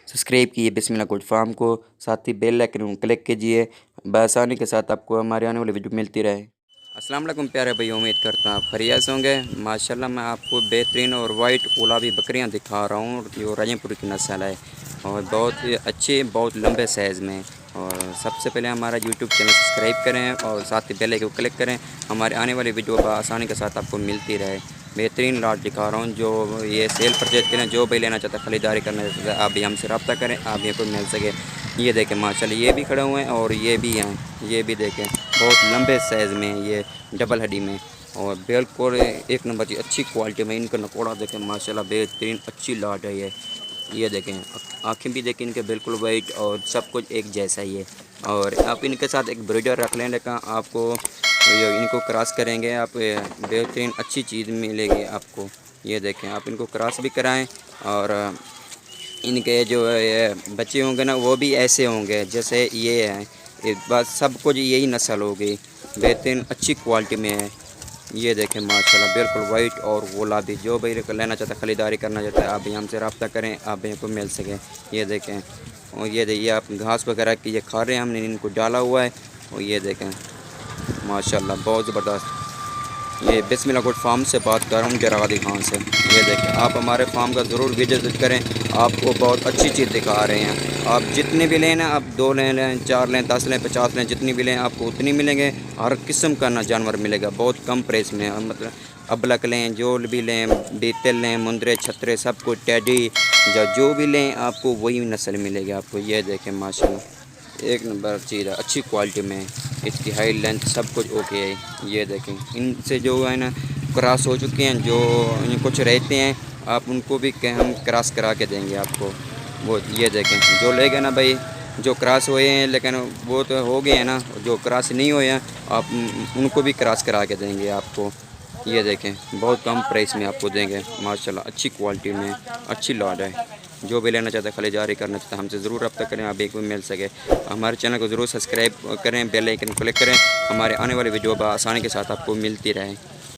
Subscribe कीजिए बिस्मिल्लाह goat farm को, साथ ही बेल आइकन को क्लिक कीजिए। बआसानी के साथ आपको हमारे आने वाली वीडियो मिलती रहे। अस्सलाम वालेकुम प्यारे भाई, उम्मीद करता हूँ आप खैरियत से होंगे। माशाल्लाह मैं आपको बेहतरीन और वाइट गुलाबी बकरियां दिखा रहा हूँ जो राजमपुर की नस्ल है और बहुत ही अच्छे, बहुत लंबे साइज़ में। और सबसे पहले हमारा यूट्यूब चैनल सब्सक्राइब करें और साथ ही बेल आइकन को क्लिक करें, हमारे आने वाली वीडियो बआसानी के साथ आपको मिलती रहे। बेहतरीन लाट दिखा रहा हूँ, जो ये सेल परचेज करें, जो भी लेना चाहता है, ख़रीदारी करना चाहता है, आप भी हमसे रब्ता करें, आप भी को मिल सके। ये देखें माशाल्लाह, ये भी खड़े हुए हैं और ये भी हैं, ये भी देखें बहुत लंबे साइज़ में, ये डबल हड्डी में और बिल्कुल एक नंबर की अच्छी क्वालिटी में। इनका नकोड़ा देखें माशाल्लाह, बेहतरीन अच्छी लाट है ये देखें। आँखें भी देखें इनके बिल्कुल वाइट और सब कुछ एक जैसा ही है। और आप इनके साथ एक ब्रीडर रख लें, लेकिन आपको इनको क्रॉस करेंगे आप, बेहतरीन अच्छी चीज़ मिलेगी आपको। ये देखें, आप इनको क्रॉस भी कराएं और इनके जो ये बच्चे होंगे ना, वो भी ऐसे होंगे जैसे ये हैं। बस सब कुछ यही नस्ल होगी, बेहतरीन अच्छी क्वालिटी में है। ये देखें माशाल्लाह, बिल्कुल वाइट और गुलाबी। जो भी लेना चाहता है, ख़रीदारी करना चाहता है, आप भी हमसे रब्ता करें, आप भी को मिल सके। ये देखें, और ये देखिए आप घास वगैरह की ये खा रहे हैं, हमने इनको डाला हुआ है। और ये देखें माशाल्लाह बहुत ज़बरदस्त। ये बिस्मिल्लाह गुड फार्म से बात कर रहा हूँ, जरादी खान से। ये देखें, आप हमारे फार्म का ज़रूर विजिट करें, आपको बहुत अच्छी चीज़ दिखा रहे हैं। आप जितने भी लें ना, आप 2 लें, 4 लें, 10 लें, 50 लें, जितनी भी लें आपको उतनी मिलेंगे। हर किस्म का ना जानवर मिलेगा बहुत कम प्राइस में। मतलब अबलक लें, जो भी लें, बीतल लें, मुंदरे, छतरे, सब कुछ, टैडी, जो भी लें आपको वही नस्ल मिलेगी आपको। ये देखें माशाल्लाह, एक नंबर चीज़ है, अच्छी क्वालिटी में। इसकी हाइट लेंथ सब कुछ ओके है। ये देखें, इनसे जो है ना क्रॉस हो चुके हैं, जो कुछ रहते हैं, आप उनको भी हम क्रॉस करा के देंगे आपको। वो ये देखें, जो लेगा ना भाई, जो क्रॉस हुए हैं लेकिन वो तो हो गए हैं ना, जो क्रॉस नहीं हुए हैं आप उनको भी क्रॉस करा के देंगे आपको। ये देखें, बहुत कम प्राइस में आपको देंगे माशाल्लाह, अच्छी क्वालिटी में अच्छी लॉट है। जो भी लेना चाहता है, ख़रीदारी करना चाहता है, हमसे ज़रूर रब्ता करें, आप एक भी मिल सके। हमारे चैनल को ज़रूर सब्सक्राइब करें, बेल आइकन क्लिक करें, हमारे आने वाली वीडियो आसानी के साथ आपको मिलती रहे।